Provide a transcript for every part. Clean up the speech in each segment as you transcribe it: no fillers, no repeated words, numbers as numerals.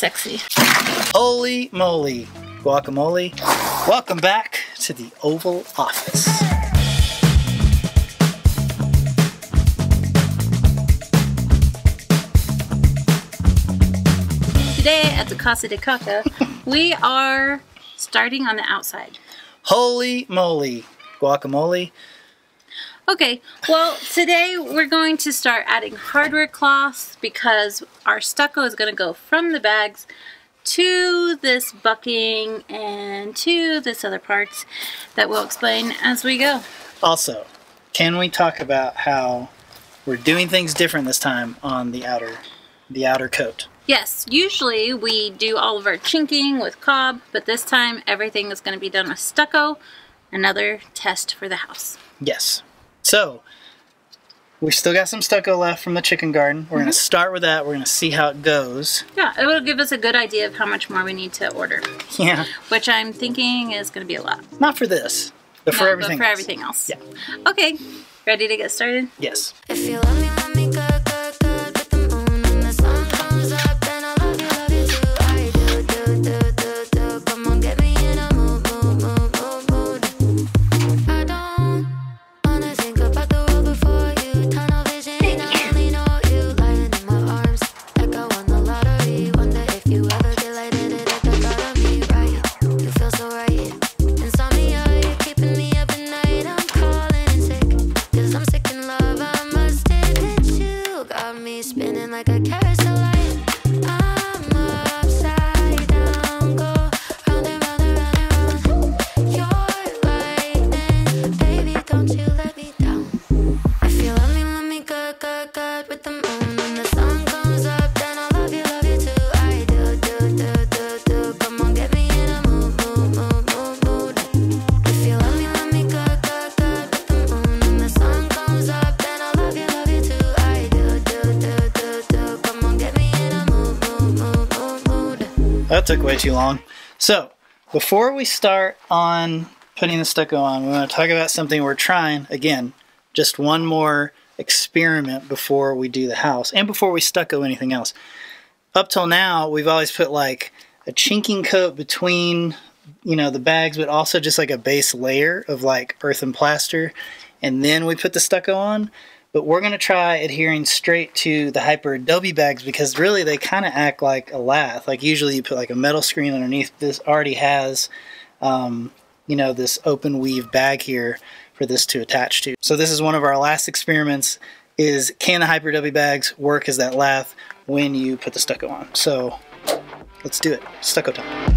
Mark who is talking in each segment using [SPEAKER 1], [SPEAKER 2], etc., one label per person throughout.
[SPEAKER 1] Sexy.
[SPEAKER 2] Holy moly, guacamole. Welcome back to the Oval Office.
[SPEAKER 1] Today at the Casa de Caca, we are starting on the outside.
[SPEAKER 2] Holy moly, guacamole.
[SPEAKER 1] Okay, well today we're going to start adding hardware cloths because our stucco is going to go from the bags to this bucking and to this other parts that we'll explain as we go.
[SPEAKER 2] Also, can we talk about how we're doing things different this time on the outer coat?
[SPEAKER 1] Yes, usually we do all of our chinking with cob, but this time everything is going to be done with stucco. Another test for the house.
[SPEAKER 2] Yes. So, we still got some stucco left from the chicken garden. We're going to start with that. We're going to see how it goes.
[SPEAKER 1] Yeah, it will give us a good idea of how much more we need to order.
[SPEAKER 2] Yeah.
[SPEAKER 1] Which I'm thinking is going to be a lot.
[SPEAKER 2] Not for this, but for everything
[SPEAKER 1] but for
[SPEAKER 2] else.
[SPEAKER 1] everything else.
[SPEAKER 2] Yeah.
[SPEAKER 1] Okay, ready to get started?
[SPEAKER 2] Yes.
[SPEAKER 3] If you love me, good, good, good. With the moon and the sun comes up, then I love you too. I do. Come on, get me in a mood. I don't wanna think about the world before you. Tunnel vision, I only know you lying in my arms like I won the lottery. Wonder if you ever get lighted at the thought of me, right? You feel so right. Insomnia, you're keeping me up at night. I'm calling in sick, 'cause I'm sick in love. I must admit you got me spinning like a carousel light. I'm upside down, go round and round and round and round. You're lightning, baby, don't you let me down. If you love me good, good, good. With the moon and the sun comes up, then I love you too. I do. Come on, get me in a mood. If you love me good, good, good. With the moon and the sun comes up, then I love you too. I do. Come on, get me in a mood.
[SPEAKER 2] That took way too long. So, before we start on putting the stucco on, we want to talk about something we're trying. Again, just one more experiment before we do the house and before we stucco anything else. Up till now, we've always put like a chinking coat between, you know, the bags, but also just like a base layer of like earth and plaster, and then we put the stucco on. But we're going to try adhering straight to the hyperadobe bags because really they kind of act like a lath. Like usually you put like a metal screen underneath. This already has, you know, this open weave bag here for this to attach to. So this is one of our last experiments, is can the hyperadobe bags work as that lath when you put the stucco on? So let's do it. Stucco time.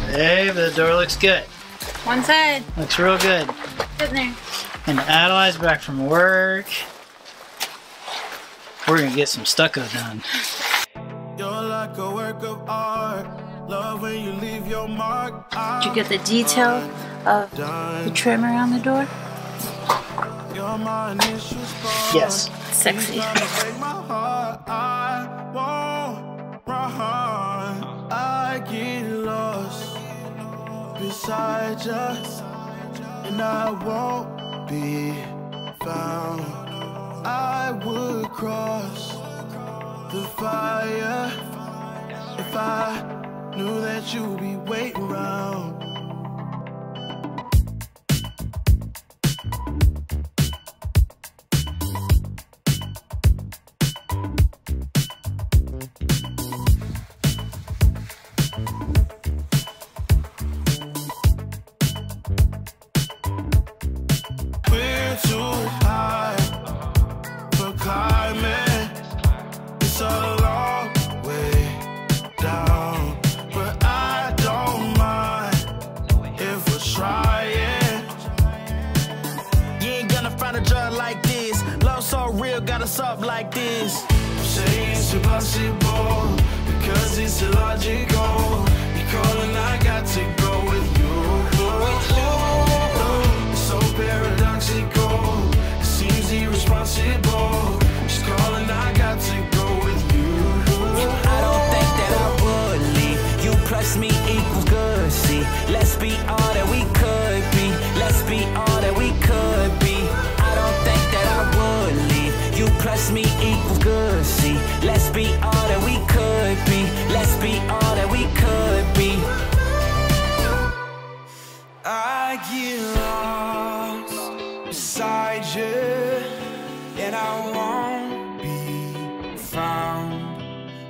[SPEAKER 2] Hey, the door looks good.
[SPEAKER 1] One side.
[SPEAKER 2] Looks real good.
[SPEAKER 1] Sit there.
[SPEAKER 2] And Adelaide's back from work. We're gonna get some stucco done.
[SPEAKER 4] You're like a work of art. Love when you leave your mark.
[SPEAKER 1] Did you get the detail of the trim around the door?
[SPEAKER 2] Yes.
[SPEAKER 1] Sexy.
[SPEAKER 4] I get lost beside you, and I won't be found. I would cross the fire if I knew that you'd be waiting around. We're too high for climbing. It's a long way down, but I don't mind if we're trying. You ain't gonna find a drug like this. Love so real, got us up like this. Say it's impossible because it's illogical. You calling, I got to go with you. It's so paradoxical. It seems irresponsible. Just calling, I got to go with you.
[SPEAKER 5] I don't think that I would leave. You plus me equals good, see. Let's be all that we could be. Let's be all that we could be. I don't think that I would leave. You plus me equals good, see. Let's be all that we could be. Let's be all that we could be.
[SPEAKER 4] I get lost beside you, and I won't be found.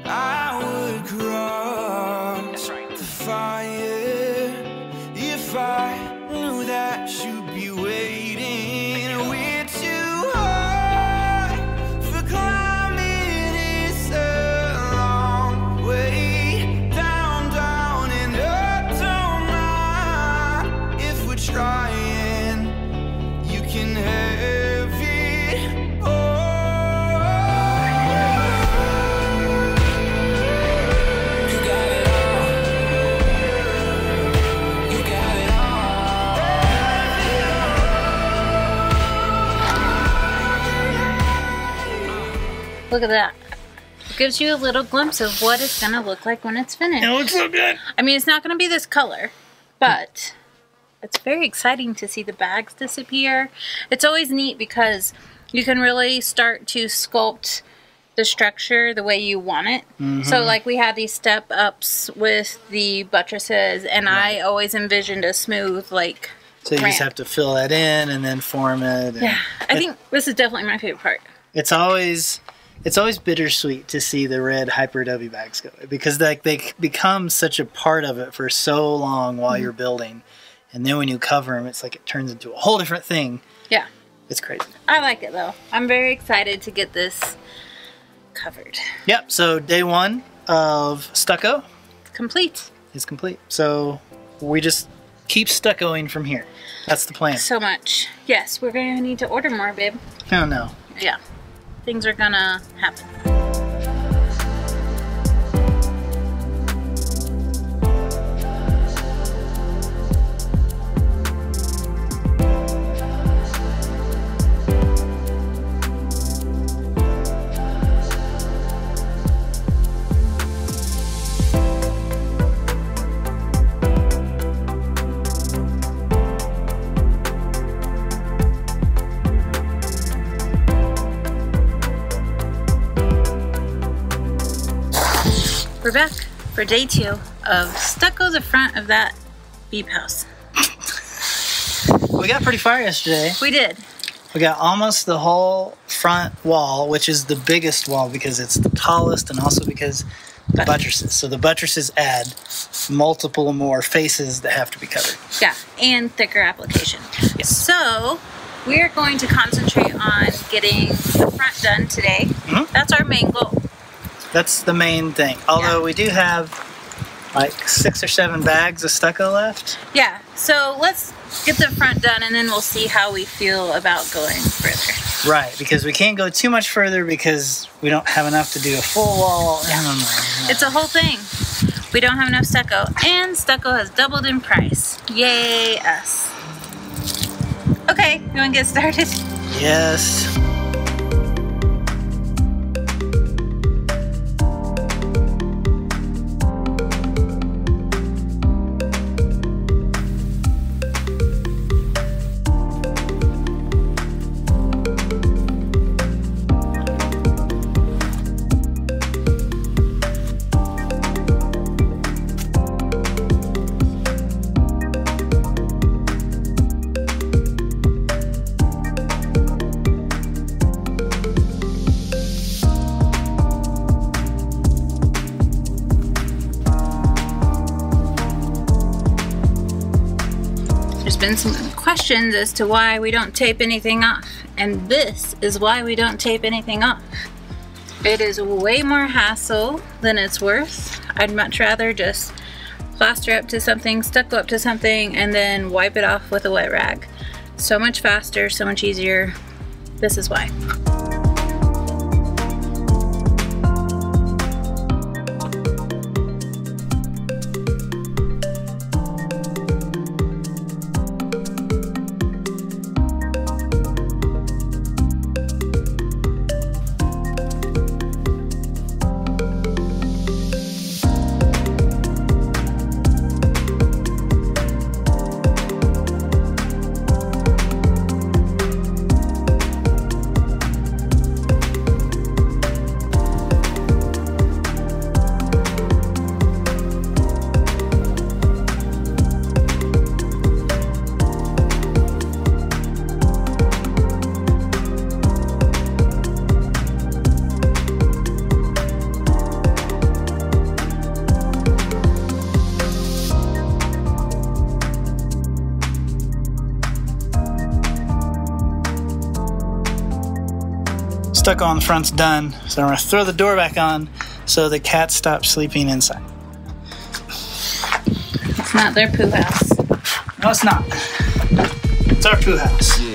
[SPEAKER 4] I would cross the fire if I knew that you'd be waiting. We're too high for climbing. It's a long way down, down, and I don't mind if we're trying. You can have it all.
[SPEAKER 5] You got it all. You got it all.
[SPEAKER 1] Look at that. It gives you a little glimpse of what it's going to look like when it's finished.
[SPEAKER 2] It looks so good.
[SPEAKER 1] I mean, it's not going to be this color, but it's very exciting to see the bags disappear. It's always neat because you can really start to sculpt the structure the way you want it. So like we had these step ups with the buttresses, and I always envisioned a smooth like
[SPEAKER 2] So you just
[SPEAKER 1] ramp.
[SPEAKER 2] have to fill that in and then form it. And
[SPEAKER 1] Yeah, I think this is definitely my favorite part.
[SPEAKER 2] It's always bittersweet to see the red hyperadobe bags go because like they become such a part of it for so long while you're building, and then when you cover them, it's like it turns into a whole different thing.
[SPEAKER 1] Yeah,
[SPEAKER 2] It's crazy.
[SPEAKER 1] I like it though. I'm very excited to get this covered.
[SPEAKER 2] Yep. So day one of stucco
[SPEAKER 1] Complete.
[SPEAKER 2] is complete. So we just keep stuccoing from here. That's the plan.
[SPEAKER 1] So much. Yes, we're going to need to order more, babe.
[SPEAKER 2] Oh no.
[SPEAKER 1] Yeah, things are gonna happen. We're back for day 2 of stucco the front of that beep house.
[SPEAKER 2] We got pretty far yesterday.
[SPEAKER 1] We did.
[SPEAKER 2] We got almost the whole front wall, which is the biggest wall because it's the tallest and also because the buttresses. So the buttresses add multiple more faces that have to be covered.
[SPEAKER 1] Yeah, and thicker application. So we're going to concentrate on getting the front done today. That's our main goal.
[SPEAKER 2] That's the main thing. Although we do have like 6 or 7 bags of stucco left.
[SPEAKER 1] Yeah, so let's get the front done and then we'll see how we feel about going further.
[SPEAKER 2] Right, because we can't go too much further because we don't have enough to do a full wall. I don't know.
[SPEAKER 1] It's a whole thing. We don't have enough stucco, and stucco has doubled in price. Yay us. Okay, you want to get started?
[SPEAKER 2] Yes.
[SPEAKER 1] There's been some questions as to why we don't tape anything off, and this is why we don't tape anything off. It is way more hassle than it's worth. I'd much rather just plaster up to something, stucco up to something, and then wipe it off with a wet rag. So much faster, so much easier. This is why.
[SPEAKER 2] Stucco on the front's done, so I'm going to throw the door back on so the cat stops sleeping inside.
[SPEAKER 1] It's not their poo house.
[SPEAKER 2] No, it's not. It's our poo house.
[SPEAKER 5] Yeah.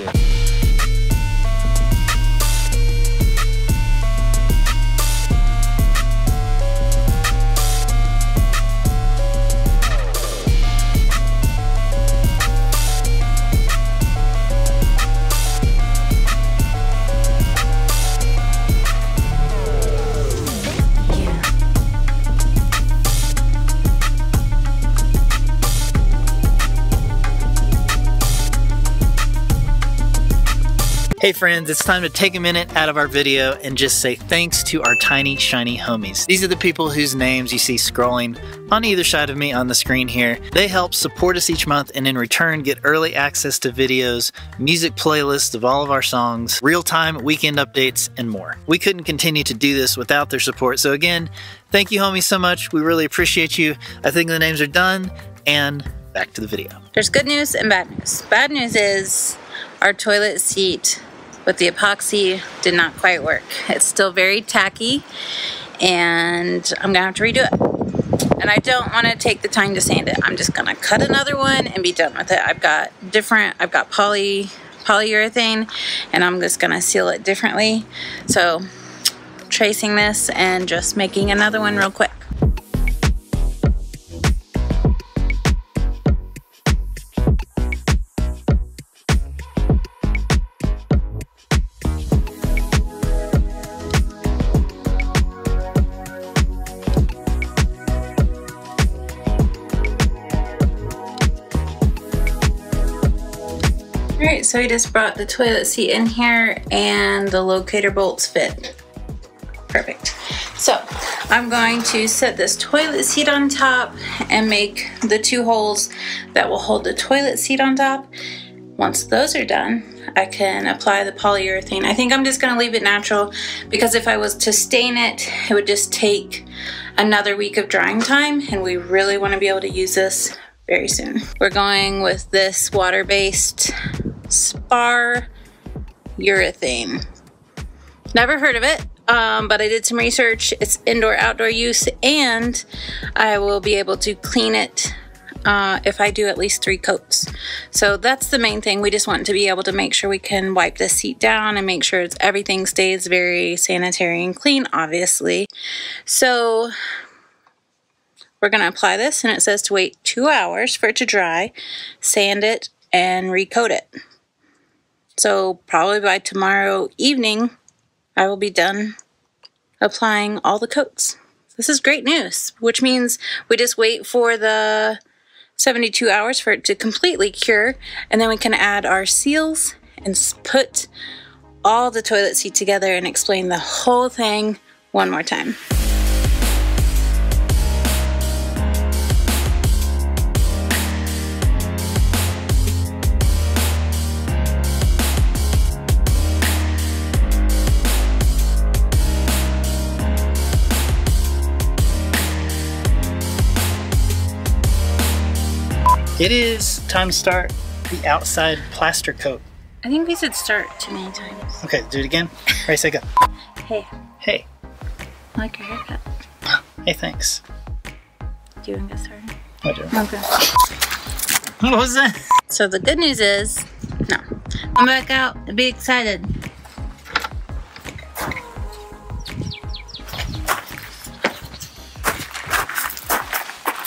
[SPEAKER 2] Hey friends, it's time to take a minute out of our video and just say thanks to our tiny, shiny homies. These are the people whose names you see scrolling on either side of me on the screen here. They help support us each month and in return get early access to videos, music playlists of all of our songs, real-time weekend updates, and more. We couldn't continue to do this without their support, so again, thank you homies so much. We really appreciate you. I think the names are done, and back to the video.
[SPEAKER 1] There's good news and bad news. Bad news is our toilet seat with the epoxy did not quite work. It's still very tacky and I'm gonna have to redo it. And I don't want to take the time to sand it. I'm just gonna cut another one and be done with it. I've got polyurethane and I'm just gonna seal it differently. So tracing this and just making another one real quick. Alright, so I just brought the toilet seat in here and the locator bolts fit. Perfect. So I'm going to set this toilet seat on top and make the 2 holes that will hold the toilet seat on top. Once those are done, I can apply the polyurethane. I think I'm just going to leave it natural because if I was to stain it, it would just take another week of drying time and we really want to be able to use this very soon. We're going with this water-based spar urethane. Never heard of it, but I did some research. It's indoor-outdoor use, and I will be able to clean it if I do at least 3 coats. So that's the main thing. We just want to be able to make sure we can wipe the seat down and make sure everything stays very sanitary and clean, obviously. So we're going to apply this, and it says to wait 2 hours for it to dry, sand it, and recoat it. So probably by tomorrow evening, I will be done applying all the coats. This is great news, which means we just wait for the 72 hours for it to completely cure, and then we can add our seals and put all the toilet seat together and explain the whole thing one more time.
[SPEAKER 2] It is time to start the outside plaster coat.
[SPEAKER 1] I think we said start too many times.
[SPEAKER 2] Okay, do it again. Ready, say, go.
[SPEAKER 1] Hey,
[SPEAKER 2] Hey.
[SPEAKER 1] I like your haircut.
[SPEAKER 2] Hey, thanks.
[SPEAKER 1] Do you want to get started?
[SPEAKER 2] I do.
[SPEAKER 1] Okay.
[SPEAKER 2] What was that?
[SPEAKER 1] So the good news is, no. Come back out and be excited.